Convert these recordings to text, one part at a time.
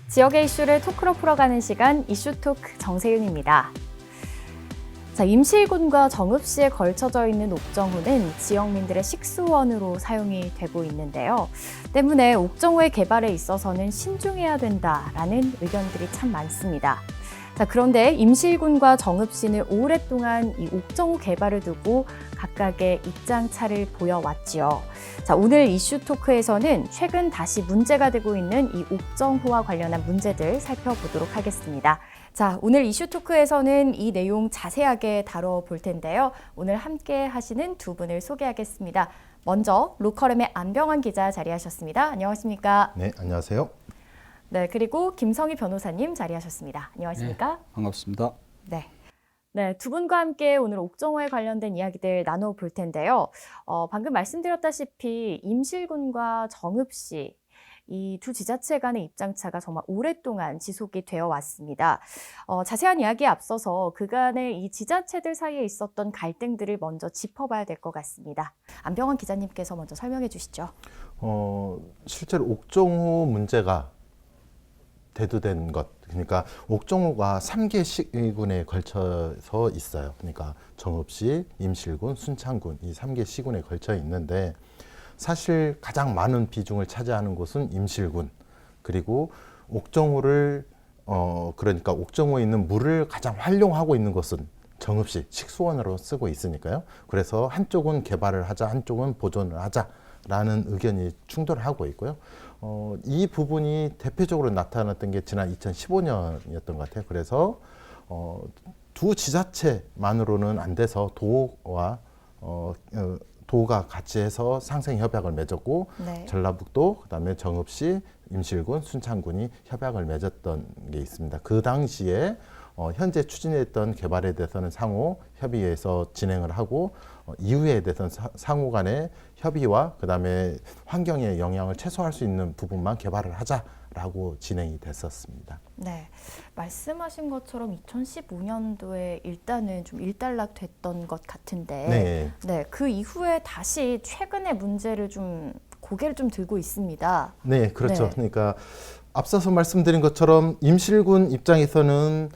지역의 이슈를 토크로 풀어가는 시간 이슈토크 정세윤입니다. 자, 임실군과 정읍시에 걸쳐져 있는 옥정호는 지역민들의 식수원으로 사용이 되고 있는데요. 때문에 옥정호의 개발에 있어서는 신중해야 된다라는 의견들이 참 많습니다. 자, 그런데 임실군과 정읍시는 오랫동안 이 옥정호 개발을 두고 각각의 입장차를 보여왔지요. 자, 오늘 이슈 토크에서는 최근 다시 문제가 되고 있는 이 옥정호와 관련한 문제들 살펴보도록 하겠습니다. 자, 오늘 이슈 토크에서는 이 내용 자세하게 다뤄볼 텐데요. 오늘 함께 하시는 두 분을 소개하겠습니다. 먼저 로컬엠의 안병환 기자 자리하셨습니다. 안녕하십니까? 네, 안녕하세요. 네, 그리고 김성희 변호사님 자리하셨습니다. 안녕하십니까? 네, 반갑습니다. 네, 두 분과 함께 오늘 옥정호에 관련된 이야기들 나눠볼 텐데요. 방금 말씀드렸다시피 임실군과 정읍시 이 두 지자체 간의 입장차가 정말 오랫동안 지속이 되어 왔습니다. 자세한 이야기에 앞서서 그간의 이 지자체들 사이에 있었던 갈등들을 먼저 짚어봐야 될 것 같습니다. 안병환 기자님께서 먼저 설명해 주시죠. 실제로 옥정호 문제가 대두된 것, 그러니까 옥정호가 3개 시군에 걸쳐서 있어요. 그러니까 정읍시, 임실군, 순창군 이 3개 시군에 걸쳐 있는데 사실 가장 많은 비중을 차지하는 곳은 임실군, 그리고 옥정호를 그러니까 옥정호에 있는 물을 가장 활용하고 있는 곳은 정읍시, 식수원으로 쓰고 있으니까요. 그래서 한쪽은 개발을 하자, 한쪽은 보존을 하자라는 의견이 충돌하고 있고요. 이 부분이 대표적으로 나타났던 게 지난 2015년이었던 것 같아요. 그래서 두 지자체만으로는 안 돼서 도가 같이 해서 상생 협약을 맺었고, 네. 전라북도, 그다음에 정읍시, 임실군, 순창군이 협약을 맺었던 게 있습니다. 그 당시에 현재 추진했던 개발에 대해서는 상호 협의해서 진행을 하고, 이후에 대해서는 상호 간의 협의와 그다음에 환경에 영향을 최소화할 수 있는 부분만 개발을 하자라고 진행이 됐었습니다. 네, 말씀하신 것처럼 2015년도에 일단은 좀 일단락됐던 것 같은데, 네, 그 이후에 다시 최근의 문제를 좀 고개를 좀 들고 있습니다. 네, 그렇죠. 네. 그러니까 앞서서 말씀드린 것처럼 임실군 입장에서는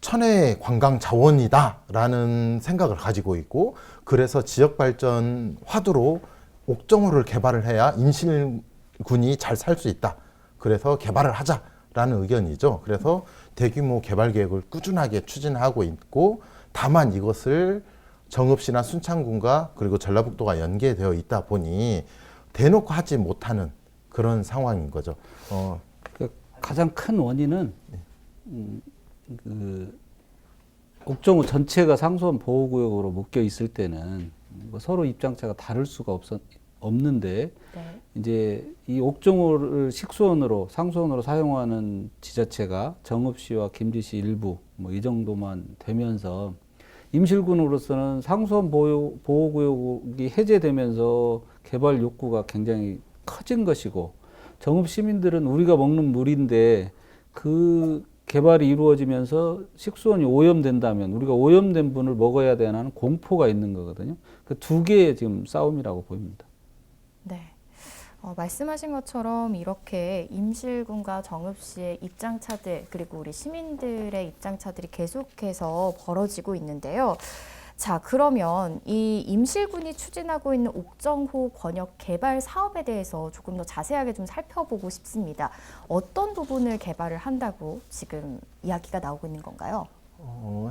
천혜의 관광 자원이다라는 생각을 가지고 있고, 그래서 지역 발전 화두로 옥정호를 개발을 해야 임실군이 잘 살 수 있다. 그래서 개발을 하자라는 의견이죠. 그래서 대규모 개발 계획을 꾸준하게 추진하고 있고, 다만 이것을 정읍시나 순창군과 그리고 전라북도가 연계되어 있다 보니 대놓고 하지 못하는 그런 상황인 거죠. 가장 큰 원인은 옥정호 전체가 상수원 보호구역으로 묶여 있을 때는 서로 입장차가 다를 수가 없는데, 네. 이제 이 옥정호를 식수원으로 상수원으로 사용하는 지자체가 정읍시와 김제시 일부 뭐 이 정도만 되면서 임실군으로서는 상수원 보호구역이 해제되면서 개발 욕구가 굉장히 커진 것이고, 정읍 시민들은 우리가 먹는 물인데 그 개발이 이루어지면서 식수원이 오염된다면 우리가 오염된 분을 먹어야 되는 공포가 있는 거거든요. 그 두 개의 지금 싸움이라고 보입니다. 네, 말씀하신 것처럼 이렇게 임실군과 정읍시의 입장차들, 그리고 우리 시민들의 입장차들이 계속해서 벌어지고 있는데요. 자, 그러면 이 임실군이 추진하고 있는 옥정호 권역 개발 사업에 대해서 조금 더 자세하게 좀 살펴보고 싶습니다. 어떤 부분을 개발을 한다고 지금 이야기가 나오고 있는 건가요?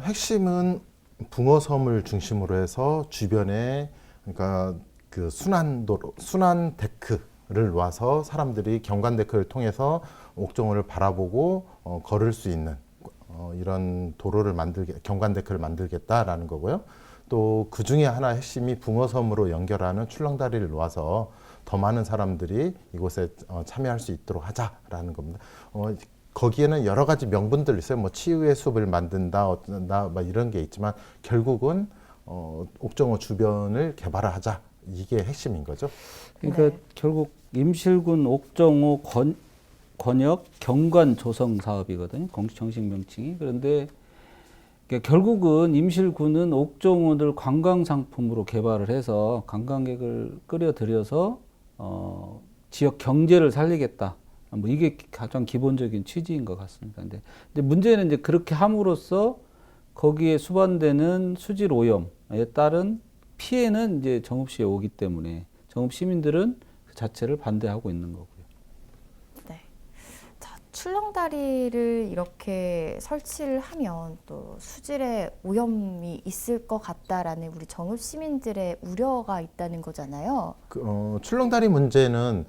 핵심은 붕어섬을 중심으로 해서 주변에, 그러니까 그 순환도로, 순환 데크를 놔서 사람들이 경관 데크를 통해서 옥정호를 바라보고 걸을 수 있는 이런 도로를 경관 데크를 만들겠다라는 거고요. 또 그 중에 하나 핵심이 붕어섬으로 연결하는 출렁다리를 놓아서 더 많은 사람들이 이곳에 참여할 수 있도록 하자라는 겁니다. 거기에는 여러 가지 명분들이 있어요. 뭐 치유의 숲을 만든다, 어쩐다, 막 이런 게 있지만 결국은 옥정호 주변을 개발하자, 이게 핵심인 거죠. 그러니까 네. 결국 임실군 옥정호 권역 경관 조성 사업이거든요. 정식 명칭이. 그런데 그러니까 결국은 임실군은 옥정호를 관광 상품으로 개발을 해서 관광객을 끌어들여서 지역 경제를 살리겠다. 뭐 이게 가장 기본적인 취지인 것 같습니다. 근데 문제는 이제 그렇게 함으로써 거기에 수반되는 수질 오염에 따른 피해는 이제 정읍시에 오기 때문에 정읍 시민들은 그 자체를 반대하고 있는 거고요. 네. 자, 출렁다리를 이렇게 설치를 하면 또 수질에 오염이 있을 것 같다라는 우리 정읍 시민들의 우려가 있다는 거잖아요. 출렁다리 문제는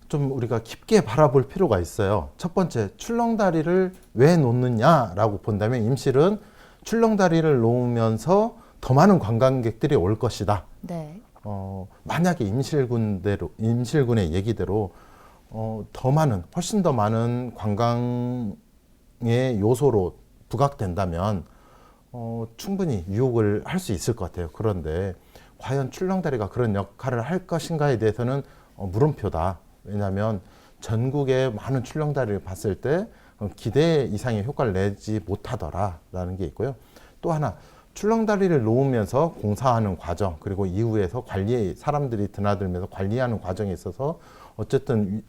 좀 우리가 깊게 바라볼 필요가 있어요. 첫 번째, 출렁다리를 왜 놓느냐라고 본다면 임실은 출렁다리를 놓으면서 더 많은 관광객들이 올 것이다. 네. 만약에 임실군의 얘기대로 더 많은, 훨씬 더 많은 관광의 요소로 부각된다면 충분히 유혹을 할 수 있을 것 같아요. 그런데 과연 출렁다리가 그런 역할을 할 것인가에 대해서는 물음표다. 왜냐하면 전국의 많은 출렁다리를 봤을 때 기대 이상의 효과를 내지 못하더라라는 게 있고요. 또 하나, 출렁다리를 놓으면서 공사하는 과정, 그리고 이후에서 사람들이 드나들면서 관리하는 과정에 있어서 어쨌든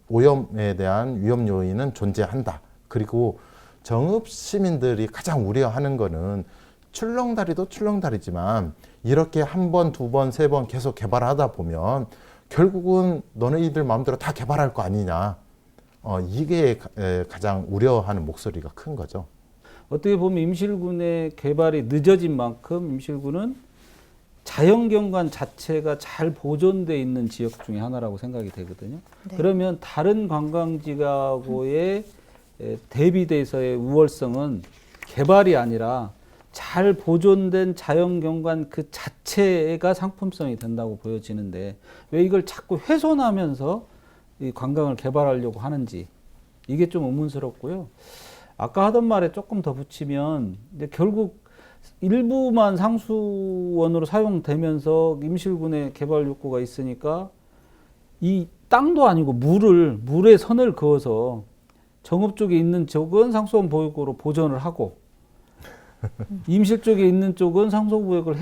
오염에 대한 위험 요인은 존재한다. 그리고 정읍 시민들이 가장 우려하는 거는 출렁다리도 출렁다리지만 이렇게 한 번, 두 번, 세 번 계속 개발하다 보면 결국은 너네들 마음대로 다 개발할 거 아니냐. 이게 가장 우려하는 목소리가 큰 거죠. 어떻게 보면 임실군의 개발이 늦어진 만큼 임실군은 자연경관 자체가 잘 보존되어 있는 지역 중에 하나라고 생각이 되거든요. 네. 그러면 다른 관광지하고의 대비돼서의 우월성은 개발이 아니라 잘 보존된 자연경관 그 자체가 상품성이 된다고 보여지는데 왜 이걸 자꾸 훼손하면서 이 관광을 개발하려고 하는지 이게 좀 의문스럽고요. 아까 하던 말에 조금 더 붙이면 이제 결국 일부만 상수원으로 사용되면서 임실군의 개발 욕구가 있으니까 이 땅도 아니고 물에 선을 그어서 정읍 쪽에 있는 쪽은 상수원 보유구로 보존을 하고 임실 쪽에 있는 쪽은 상수구역을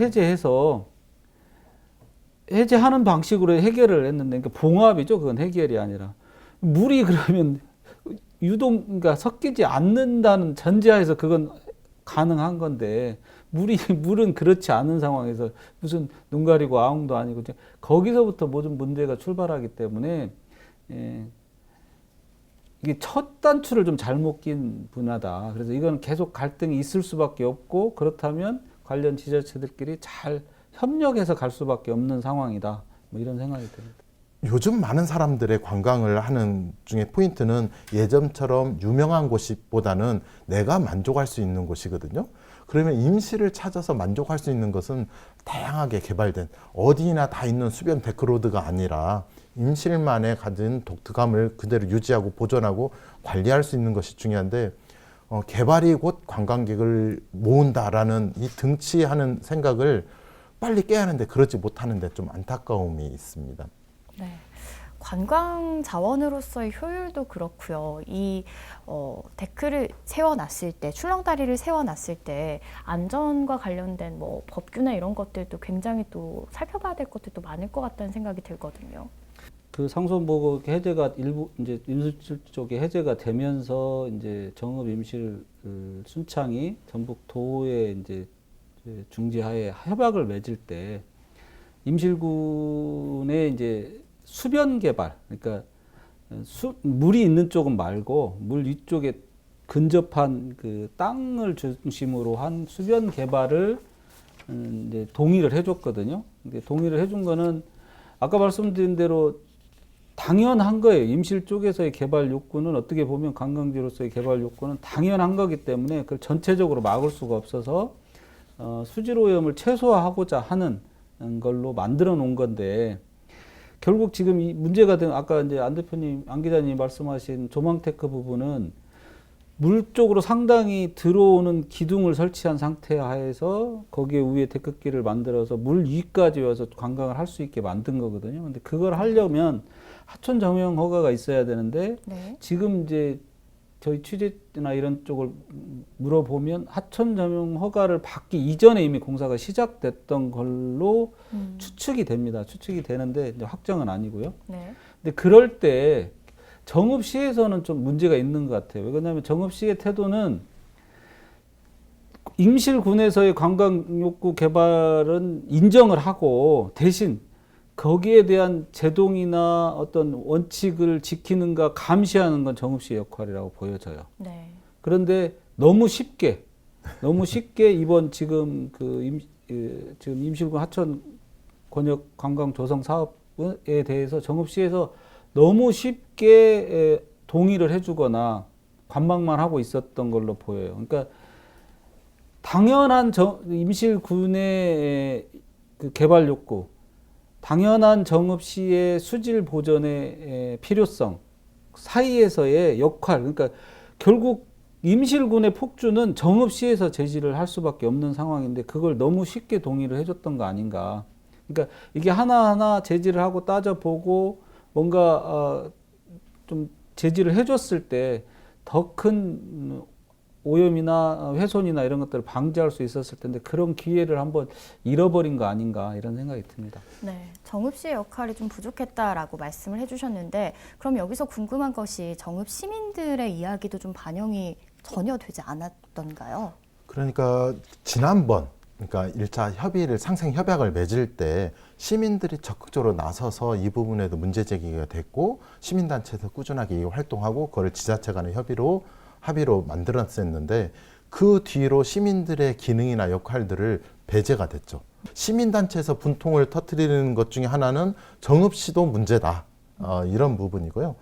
해제하는 방식으로 해결을 했는데, 그러니까 봉합이죠. 그건 해결이 아니라. 물이 그러면 그러니까 섞이지 않는다는 전제하에서 그건 가능한 건데, 물은 그렇지 않은 상황에서 무슨 눈 가리고 아웅도 아니고, 거기서부터 모든 문제가 출발하기 때문에, 이게 첫 단추를 좀 잘못 낀 분야다. 그래서 이건 계속 갈등이 있을 수밖에 없고, 그렇다면 관련 지자체들끼리 잘 협력해서 갈 수밖에 없는 상황이다. 뭐 이런 생각이 듭니다. 요즘 많은 사람들의 관광을 하는 중에 포인트는 예전처럼 유명한 곳보다는 내가 만족할 수 있는 곳이거든요. 그러면 임실을 찾아서 만족할 수 있는 것은 다양하게 개발된 어디나 다 있는 수변 데크로드가 아니라 임실만의 가진 독특함을 그대로 유지하고 보존하고 관리할 수 있는 것이 중요한데 개발이 곧 관광객을 모은다라는 이 등치하는 생각을 빨리 깨야 하는데 그러지 못하는데 좀 안타까움이 있습니다. 네. 관광 자원으로서의 효율도 그렇고요. 이 데크를 세워놨을 때, 출렁다리를 세워놨을 때 안전과 관련된 뭐 법규나 이런 것들도 굉장히 또 살펴봐야 될 것들도 많을 것 같다는 생각이 들거든요. 그 상수원보호구역 해제가 일부 이제 임실 쪽에 해제가 되면서 이제 정읍 임실 순창이 전북 도에 이제 중지하에 협약을 맺을 때 임실군의 이제 수변 개발, 그러니까 물이 있는 쪽은 말고 물 위쪽에 근접한 그 땅을 중심으로 한 수변 개발을 이제 동의를 해줬거든요. 근데 동의를 해준 거는 아까 말씀드린 대로 당연한 거예요. 임실 쪽에서의 개발 욕구는 어떻게 보면 관광지로서의 개발 욕구는 당연한 거기 때문에 그걸 전체적으로 막을 수가 없어서 수질 오염을 최소화하고자 하는 걸로 만들어 놓은 건데 결국 지금 이 문제가 된 아까 이제 안 대표님, 안 기자님이 말씀하신 조망테크 부분은 물 쪽으로 상당히 들어오는 기둥을 설치한 상태 하에서 거기에 위에 데크길을 만들어서 물 위까지 와서 관광을 할 수 있게 만든 거거든요. 근데 그걸 하려면 하천 점용 허가가 있어야 되는데 네. 지금 이제 저희 취재나 이런 쪽을 물어보면 하천 점용 허가를 받기 이전에 이미 공사가 시작됐던 걸로 추측이 됩니다. 추측이 되는데 이제 확정은 아니고요. 네. 근데 그럴 때 정읍시에서는 좀 문제가 있는 것 같아요. 왜냐하면 정읍시의 태도는 임실군에서의 관광욕구 개발은 인정을 하고 대신 거기에 대한 제동이나 어떤 원칙을 지키는가 감시하는 건 정읍시의 역할이라고 보여져요. 네. 그런데 너무 쉽게 이번 지금 지금 임실군 하천 권역 관광 조성 사업에 대해서 정읍시에서 너무 쉽게 동의를 해주거나 관망만 하고 있었던 걸로 보여요. 그러니까 당연한 임실군의 그 개발 욕구, 당연한 정읍시의 수질 보전의 필요성 사이에서의 역할, 그러니까 결국 임실군의 폭주는 정읍시에서 제지를 할 수밖에 없는 상황인데 그걸 너무 쉽게 동의를 해줬던 거 아닌가. 그러니까 이게 하나하나 제지를 하고 따져보고 뭔가 좀 제지를 해줬을 때 더 큰 오염이나 훼손이나 이런 것들을 방지할 수 있었을 텐데 그런 기회를 한번 잃어버린 거 아닌가 이런 생각이 듭니다. 네, 정읍시의 역할이 좀 부족했다라고 말씀을 해주셨는데 그럼 여기서 궁금한 것이 정읍 시민들의 이야기도 좀 반영이 전혀 되지 않았던가요? 그러니까 지난번 그러니까 1차 협의를 상생 협약을 맺을 때 시민들이 적극적으로 나서서 이 부분에도 문제 제기가 됐고 시민단체에서 꾸준하게 활동하고 그걸 지자체 간의 합의로 만들었었는데 그 뒤로 시민들의 기능이나 역할들을 배제가 됐죠. 시민단체에서 분통을 터뜨리는 것 중에 하나는 정읍시도 문제다. 이런 부분이고요.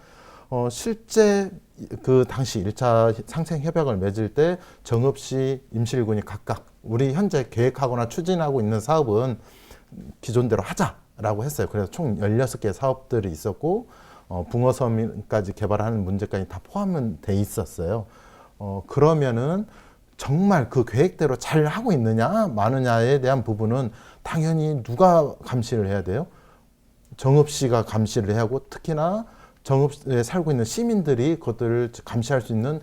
실제 그 당시 1차 상생협약을 맺을 때 정읍시, 임실군이 각각 우리 현재 계획하거나 추진하고 있는 사업은 기존대로 하자라고 했어요. 그래서 총 16개 사업들이 있었고 붕어섬까지 개발하는 문제까지 다 포함은 돼 있었어요. 그러면은 정말 그 계획대로 잘 하고 있느냐 마느냐에 대한 부분은 당연히 누가 감시를 해야 돼요? 정읍시가 감시를 해야 하고 특히나 정읍에 살고 있는 시민들이 그것들을 감시할 수 있는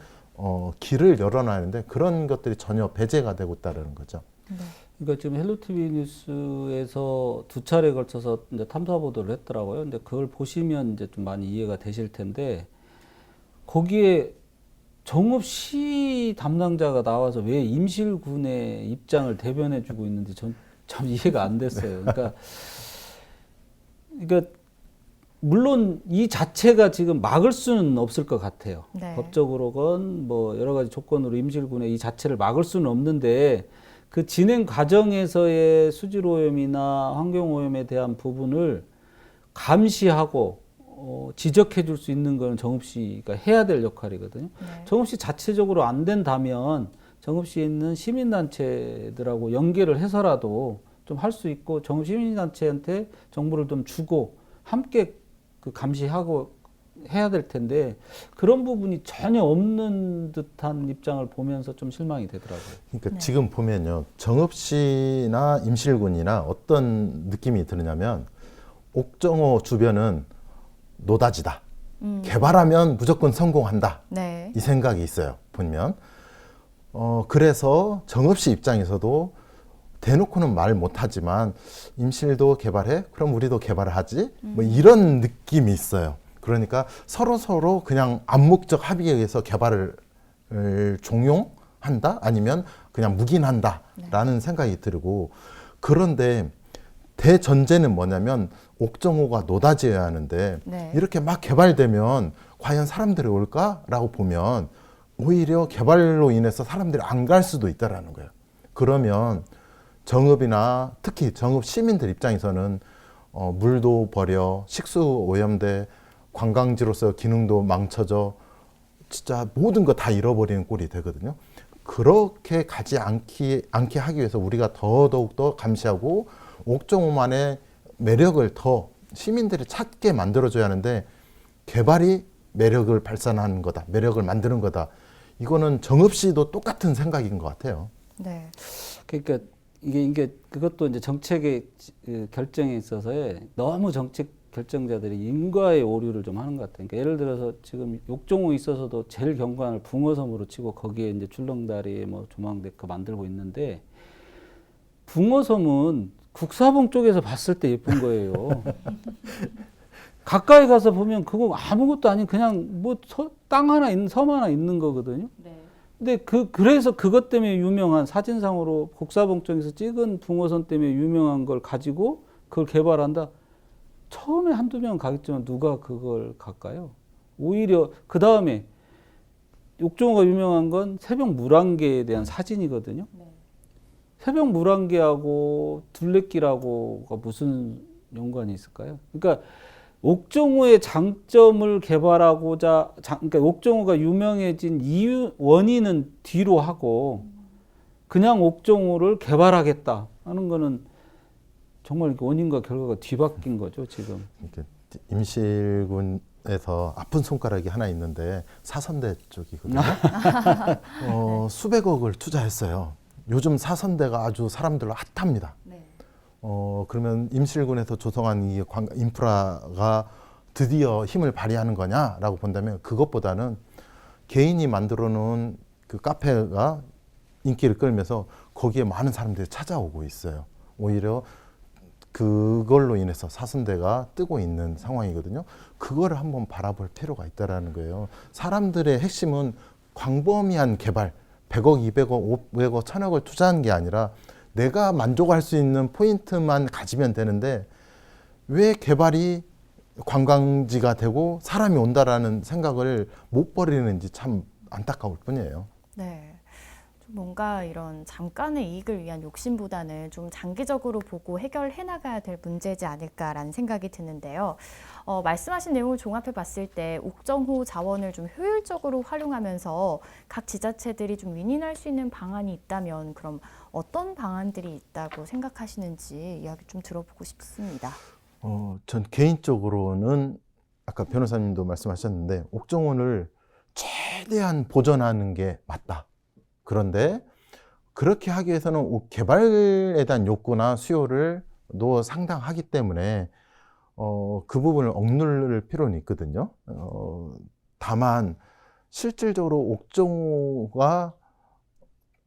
길을 열어놔야하는데 그런 것들이 전혀 배제가 되고 있다는 거죠. 네. 그러니까 지금 헬로티비 뉴스에서 2차례에 걸쳐서 이제 탐사 보도를 했더라고요. 근데 그걸 보시면 이제 좀 많이 이해가 되실 텐데 거기에 정읍시 담당자가 나와서 왜 임실군의 입장을 대변해주고 있는지 전 참 이해가 안 됐어요. 그러니까 물론 이 자체가 지금 막을 수는 없을 것 같아요. 네. 법적으로건 뭐 여러 가지 조건으로 임실군의 이 자체를 막을 수는 없는데 그 진행 과정에서의 수질 오염이나 환경 오염에 대한 부분을 감시하고 지적해 줄 수 있는 건 정읍시가 해야 될 역할이거든요. 네. 정읍시 자체적으로 안 된다면 정읍시에 있는 시민단체들하고 연계를 해서라도 좀 할 수 있고 정읍 시민단체한테 정보를 좀 주고 함께 그 감시하고 해야 될 텐데 그런 부분이 전혀 없는 듯한 입장을 보면서 좀 실망이 되더라고요. 그러니까 네. 지금 보면요. 정읍시나 임실군이나 어떤 느낌이 드느냐면 옥정호 주변은 노다지다. 개발하면 무조건 성공한다. 네. 이 생각이 있어요. 보면. 그래서 정읍시 입장에서도 대놓고는 말 못하지만 임실도 개발해? 그럼 우리도 개발을 하지? 뭐 이런 느낌이 있어요. 그러니까 서로 그냥 암묵적 합의에 의해서 개발을 종용한다? 아니면 그냥 묵인한다? 라는 생각이 들고 그런데 대전제는 뭐냐면 옥정호가 노다지여야 하는데 네. 이렇게 막 개발되면 과연 사람들이 올까라고 보면 오히려 개발로 인해서 사람들이 안 갈 수도 있다라는 거예요. 그러면 정읍이나 특히 정읍 시민들 입장에서는 물도 버려, 식수 오염돼, 관광지로서 기능도 망쳐져, 진짜 모든 거 다 잃어버리는 꼴이 되거든요. 그렇게 가지 않게 하기 위해서 우리가 더더욱더 감시하고 옥정호만의 매력을 더 시민들이 찾게 만들어줘야 하는데 개발이 매력을 발산하는 거다. 매력을 만드는 거다. 이거는 정읍시도 똑같은 생각인 것 같아요. 네. 그러니까 이게 그것도 이제 정책의 결정에 있어서의 너무 결정자들이 인과의 오류를 좀 하는 것 같아요. 그러니까 예를 들어서 지금 옥정호에 있어서도 제일 경관을 붕어섬으로 치고 거기에 이제 출렁다리 뭐 조망데크 만들고 있는데 붕어섬은 국사봉 쪽에서 봤을 때 예쁜 거예요. 가까이 가서 보면 그거 아무것도 아닌 그냥 뭐 땅 하나 있는 섬 하나 있는 거거든요. 네. 근데 그래서 그것 때문에 유명한 사진상으로 국사봉 쪽에서 찍은 붕어섬 때문에 유명한 걸 가지고 그걸 개발한다. 처음에 한두 명 가겠지만 누가 그걸 갈까요? 오히려 그 다음에 옥정호가 유명한 건 새벽 물안개에 대한 사진이거든요. 네. 새벽 물안개하고 둘레길하고가 무슨 연관이 있을까요? 그러니까 옥정호의 장점을 개발하고자, 그러니까 옥정호가 유명해진 이유, 원인은 뒤로 하고 그냥 옥정호를 개발하겠다 하는 거는 정말 원인과 결과가 뒤바뀐 거죠, 지금. 이렇게 임실군에서 아픈 손가락이 하나 있는데 사선대 쪽이거든요. 수백억을 투자했어요. 요즘 사선대가 아주 사람들로 핫합니다. 네. 그러면 임실군에서 조성한 이 인프라가 드디어 힘을 발휘하는 거냐라고 본다면 그것보다는 개인이 만들어 놓은 그 카페가 인기를 끌면서 거기에 많은 사람들이 찾아오고 있어요. 오히려 그걸로 인해서 사선대가 뜨고 있는 상황이거든요. 그거를 한번 바라볼 필요가 있다라는 거예요. 사람들의 핵심은 광범위한 개발, 100억, 200억, 500억, 1000억을 투자한 게 아니라 내가 만족할 수 있는 포인트만 가지면 되는데 왜 개발이 관광지가 되고 사람이 온다라는 생각을 못 버리는지 참 안타까울 뿐이에요. 네. 좀 뭔가 이런 잠깐의 이익을 위한 욕심보다는 좀 장기적으로 보고 해결해 나가야 될 문제지 않을까라는 생각이 드는데요. 말씀하신 내용을 종합해 봤을 때 옥정호 자원을 좀 효율적으로 활용하면서 각 지자체들이 좀 윈윈할 수 있는 방안이 있다면 그럼 어떤 방안들이 있다고 생각하시는지 이야기 좀 들어보고 싶습니다. 전 개인적으로는 아까 변호사님도 말씀하셨는데 옥정호를 최대한 보존하는 게 맞다. 그런데 그렇게 하기 위해서는 개발에 대한 욕구나 수요를 상당하기 때문에 그 부분을 억누를 필요는 있거든요. 다만 실질적으로 옥정호가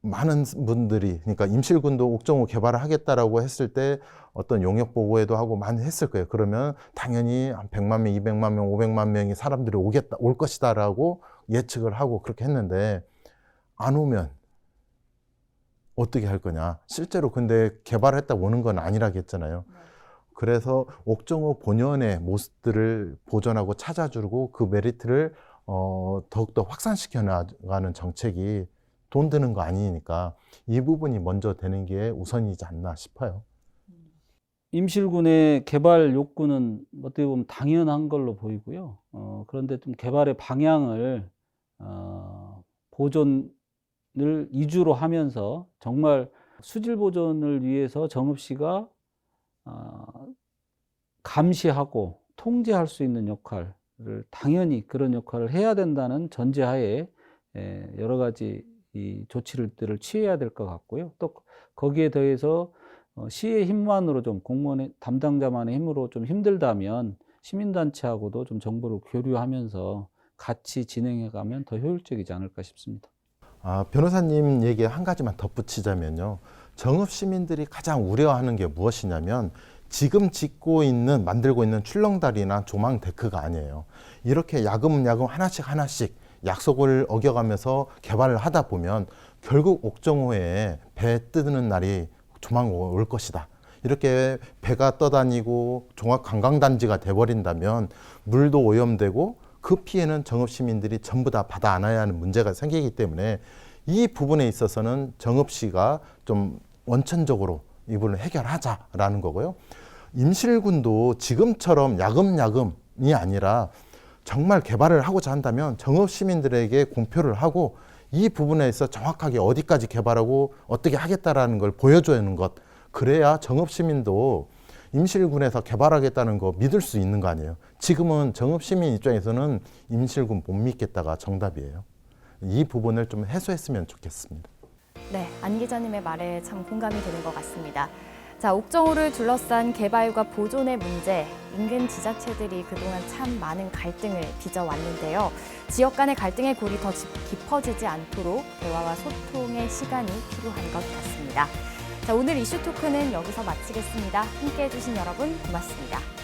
많은 분들이, 그러니까 임실군도 옥정호 개발을 하겠다라고 했을 때 어떤 용역 보고회도 하고 많이 했을 거예요. 그러면 당연히 한 100만 명, 200만 명, 500만 명이 사람들이 올 것이다라고 예측을 하고 그렇게 했는데 안 오면 어떻게 할 거냐. 실제로 근데 개발했다고 오는 건 아니라겠잖아요. 그래서 옥정호 본연의 모습들을 보존하고 찾아주고 그 메리트를 더욱더 확산시켜 나가는 정책이 돈 드는 거 아니니까 이 부분이 먼저 되는 게 우선이지 않나 싶어요. 임실군의 개발 욕구는 어떻게 보면 당연한 걸로 보이고요. 그런데 좀 개발의 방향을 보존을 위주로 하면서 정말 수질 보존을 위해서 정읍시가 감시하고 통제할 수 있는 역할을 당연히 그런 역할을 해야 된다는 전제하에 여러 가지 이 조치들을 취해야 될 것 같고요. 또 거기에 더해서 시의 힘만으로 좀 공무원 담당자만의 힘으로 좀 힘들다면 시민단체하고도 좀 정보를 교류하면서 같이 진행해가면 더 효율적이지 않을까 싶습니다. 변호사님 얘기에 한 가지만 덧붙이자면요. 정읍 시민들이 가장 우려하는 게 무엇이냐면 지금 만들고 있는 출렁다리나 조망 데크가 아니에요. 이렇게 야금야금 하나씩 약속을 어겨가면서 개발을 하다 보면 결국 옥정호에 배 뜨는 날이 조만 올 것이다. 이렇게 배가 떠다니고 종합관광단지가 돼버린다면 물도 오염되고 그 피해는 정읍시민들이 전부 다 받아 안아야 하는 문제가 생기기 때문에 이 부분에 있어서는 정읍시가 좀 원천적으로 이 부분을 해결하자라는 거고요. 임실군도 지금처럼 야금야금이 아니라 정말 개발을 하고자 한다면 정읍 시민들에게 공표를 하고 이 부분에 있어 정확하게 어디까지 개발하고 어떻게 하겠다라는 걸 보여줘야 하는 것. 그래야 정읍 시민도 임실군에서 개발하겠다는 거 믿을 수 있는 거 아니에요. 지금은 정읍 시민 입장에서는 임실군 못 믿겠다가 정답이에요. 이 부분을 좀 해소했으면 좋겠습니다. 네, 안 기자님의 말에 참 공감이 되는 것 같습니다. 자, 옥정호를 둘러싼 개발과 보존의 문제, 인근 지자체들이 그동안 참 많은 갈등을 빚어왔는데요. 지역 간의 갈등의 골이 더 깊어지지 않도록 대화와 소통의 시간이 필요한 것 같습니다. 자, 오늘 이슈토크는 여기서 마치겠습니다. 함께해 주신 여러분 고맙습니다.